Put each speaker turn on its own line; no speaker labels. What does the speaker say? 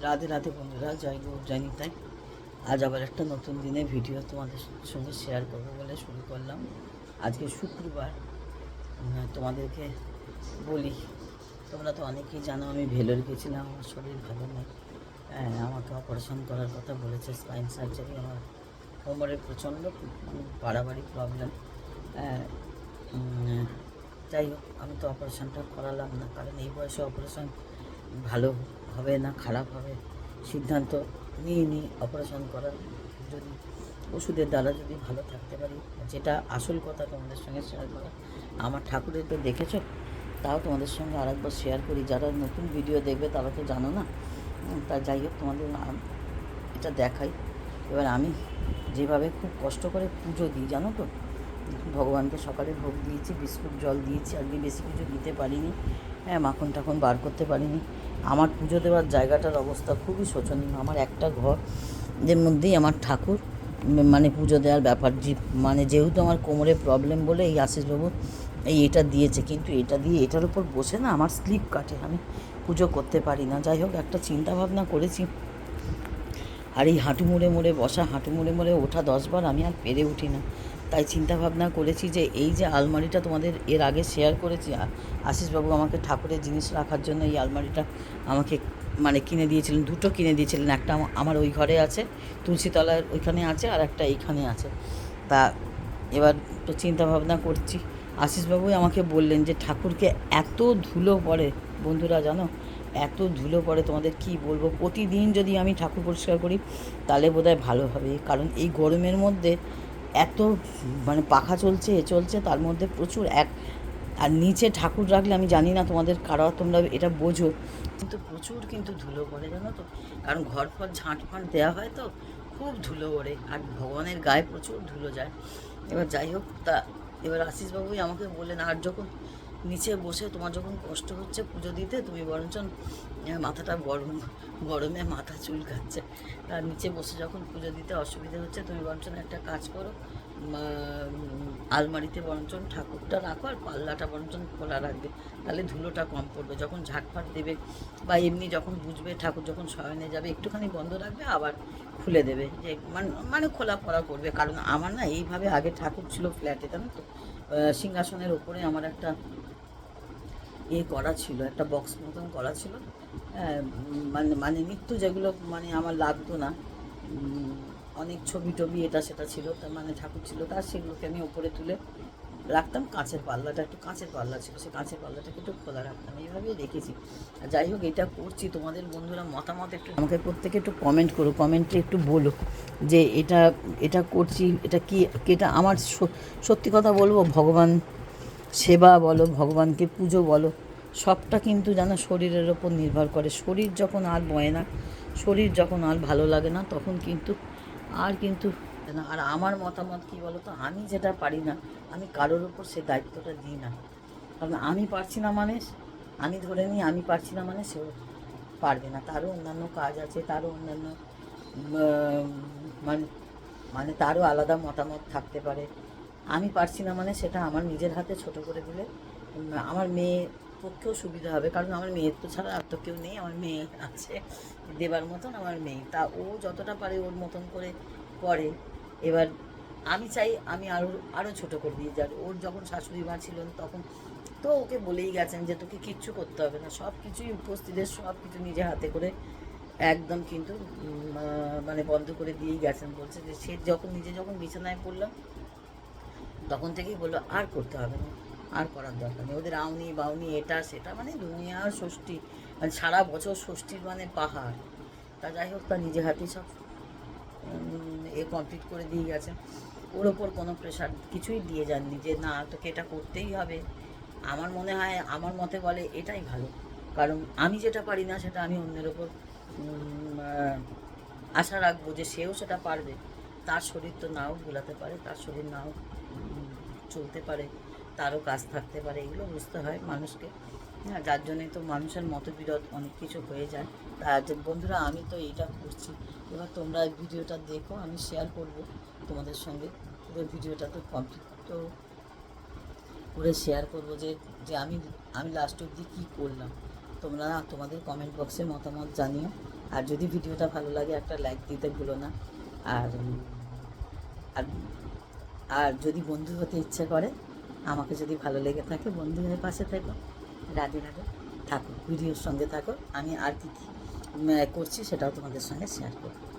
রাধে রাধে বন্ধুরা, জয় গৌর জয় নিতাই। আজ আবার একটা নতুন দিনে ভিডিও তোমাদের সঙ্গে শেয়ার করবো বলে শুরু করলাম। আজকে শুক্রবার। তোমাদেরকে বলি, তোমরা তো অনেকেই জানো আমি ভেলোর গেছিলাম, আমার শরীর ভালো নেই। আমাকে অপারেশন করার কথা বলেছে, স্পাইন সার্জারি। আমার কোমরের প্রচণ্ড বাড়াবাড়ি প্রবলেম। যাই হোক, আমি তো অপারেশনটা করালাম না, কারণ এই বয়সে অপারেশন ভালো হবে না খারাপ হবে সিদ্ধান্ত নিয়ে অপারেশন করার। যদি ওষুধের দ্বারা যদি ভালো থাকতে পারি, যেটা আসল কথা তোমাদের সঙ্গে শেয়ার করা। আমার ঠাকুরের তো দেখেছো, তাও তোমাদের সঙ্গে আরেকবার শেয়ার করি। যারা নতুন ভিডিও দেখবে তারা তো জানো না। তা যাই হোক, তোমাদের এটা দেখাই। এবার আমি যেভাবে খুব কষ্ট করে পুজো দিই জানো তো, ভগবানকে সকালে ভোগ দিয়েছি, বিস্কুট জল দিয়েছি, আজকে বেশি কিছু দিতে পারিনি। মাখন টাখন বার করতে পারিনি। আমার পুজো দেওয়ার জায়গাটার অবস্থা খুবই শোচনীয়। আমার একটা ঘরের মধ্যেই আমার ঠাকুর, মানে পুজো দেওয়ার ব্যাপার মানে যেহেতু আমার কোমরে প্রবলেম বলে এই আশিসবাবু এটা দিয়েছে, কিন্তু এটা দিয়ে এটার উপর বসে না আমার স্লিপ কাটে, আমি পুজো করতে পারি না। যাই হোক, একটা চিন্তা ভাবনা করেছি। আর এই হাঁটু মুড়ে বসা, হাঁটু মুড়ে ওঠা 10 বার আমি আর পেরে উঠি না। তাই চিন্তা ভাবনা করেছি যে এই যে আলমারিটা তোমাদের এর আগে শেয়ার করেছি, আশিসবাবু আমাকে ঠাকুরের জিনিস রাখার জন্য এই আলমারিটা আমাকে মানে কিনে দিয়েছিলেন, দুটো কিনে দিয়েছিলেন। একটা আমার ওই ঘরে আছে, তুলসীতলার ওইখানে আছে, আর একটা এইখানে আছে। তা এবার তো চিন্তা ভাবনা করছি। আশিসবাবুই আমাকে বললেন যে ঠাকুরকে এত ধুলো পড়ে, বন্ধুরা জানো, এত ধুলো পড়ে তোমাদের কি বলবো। প্রতিদিন যদি আমি ঠাকুর পরিষ্কার করি তাহলে বোধহয় ভালো হবে, কারণ এই গরমের মধ্যে এত মানে পাখা চলছে তার মধ্যে প্রচুর আর নিচে ঠাকুর রাখলে আমি জানি না তোমাদের কারা তোমরা এটা বোঝো, কিন্তু প্রচুর কিন্তু ধুলো পড়ে জানো তো, কারণ ঘর ফর ঝাঁট ফাঁট দেওয়া হয় তো খুব ধুলো ওড়ে, আর ভগবানের গায়ে প্রচুর ধুলো যায়। এবার যাই হোক, তা এবার আশিসবাবুই আমাকে বললেন, আর যখন নিচে বসে তোমার যখন কষ্ট হচ্ছে পুজো দিতে, তুমি বরঞ্চ মাথাটা গরমে মাথা চুলকাচ্ছে, তার নিচে বসে যখন পুজো দিতে অসুবিধা হচ্ছে, তুমি বরঞ্চ একটা কাজ করো, আলমারিতে বরঞ্চ ঠাকুরটা রাখো আর পাল্লাটা বরঞ্চ খোলা রাখবে, তাহলে ধুলোটা কম পড়বে। যখন ঝাঁটফাট দেবে বা এমনি যখন বুঝবে ঠাকুর যখন শয়নে যাবে, একটুখানি বন্ধ রাখবে, আবার খুলে দেবে, যে মানে খোলা পড়া করবে। কারণ আমার না এইভাবে আগে ঠাকুর ছিল ফ্ল্যাটে, জানো তো, সিংহাসনের ওপরে আমার একটা করা ছিল, একটা বক্স মতন করা ছিল। মানে মানে নিত্য যেগুলো মানে আমার লাগতো না, অনেক ছবি টবি এটা সেটা ছিল, তার মানে ঠাকুর ছিল, তার সেগুলোকে আমি ওপরে তুলে রাখতাম। কাঁচের পাল্লাটা, একটু কাঁচের পাল্লা ছিল, সে কাঁচের পাল্লাটাকে একটু খোলা রাখতাম, এইভাবেই রেখেছি। যাই হোক, এটা করছি। তোমাদের বন্ধুরা মতামত একটু আমাকে প্রত্যেকে একটু কমেন্ট করো, কমেন্টে একটু বলো যে এটা করছি, এটা কি, এটা আমার সত্যি কথা বলবো, ভগবান সেবা বলো, ভগবানকে পুজো বলো, সবটা কিন্তু জানো শরীরের ওপর নির্ভর করে। শরীর যখন আর বয় না, শরীর যখন আর ভালো লাগে না, তখন কিন্তু না। আর আমার মতামত কী বলো তো, আমি যেটা পারি না আমি কারোর ওপর সে দায়িত্বটা দিই না, কারণ আমি পারছি না মানে, আমি ধরে নিই আমি পারছি না মানে সেও পারবে না, তারও অন্যান্য কাজ আছে, তারও অন্যান্য মানে মানে তারও আলাদা মতামত থাকতে পারে। আমি পারছি না মানে সেটা আমার নিজের হাতে ছোট করে দিলে আমার মেয়ের পক্ষেও সুবিধা হবে, কারণ আমার মেয়ের তো ছাড়া আর তো কেউ নেই, আমার মেয়ে আছে দেবার মতন, আমার মেয়ে, তা ও যতটা পারে ওর মতন করে করে। এবার আমি চাই আমি আরও ছোটো করে দিয়ে যাক। ওর যখন শাশুড়ি মা ছিলেন তখন তো ওকে বলেই গেছেন যে তোকে কিচ্ছু করতে হবে না, সব কিছুই উপস্থিতের সব কিছু নিজে হাতে করে একদম কিন্তু মানে বন্ধ করে দিয়েই গেছেন। বলছে যে সে যখন বিছানায় পড়লাম তখন থেকেই বললো আর করতে হবে না, আর করার দরকার নেই, ওদের আউনি বাউনি এটা সেটা, মানে দুনিয়ার ষষ্ঠী, মানে সারা বছর ষষ্ঠীর মানে পাহাড়। তা যাই হোক, তা নিজে হাতেই সব কমপ্লিট করে দিয়ে গেছে। ওর ওপর কোনো প্রেশার কিছুই দিয়ে যাননি যে না তোকে এটা করতেই হবে। আমার মনে হয়, আমার মতে বলে এটাই ভালো, কারণ আমি যেটা পারি না সেটা আমি অন্যের ওপর আশা রাখবো যে সেও সেটা পারবে। তার শরীর তো নাও ভোলাতে পারে, তার শরীর নাও চলতে পারে, তারও কাজ থাকতে পারে, এগুলো বুঝতে হয় মানুষকে। হ্যাঁ, যার জন্যই তো মানুষের মতবিরোধ অনেক কিছু হয়ে যায়। তা বন্ধুরা, আমি তো এইটা করছি। এবার তোমরা ভিডিওটা দেখো, আমি শেয়ার করব তোমাদের সঙ্গে পুরো ভিডিওটা, তো কমপ্লিট তো করে শেয়ার করবো যে যে আমি লাস্ট অবধি কী করলাম। তোমরা তোমাদের কমেন্ট বক্সে মতামত জানিও আর যদি ভিডিওটা ভালো লাগে একটা লাইক দিতে ভুলো না। আর আর আর যদি বন্ধু হতে ইচ্ছে করে, আমাকে যদি ভালো লেগে থাকে, বন্ধু হয়ে পাশে থেকো, রাধে রাধে, থাকো, ভিডিওর সঙ্গে থাকো। আমি আর কী কী করছি সেটাও তোমাদের সঙ্গে শেয়ার করব।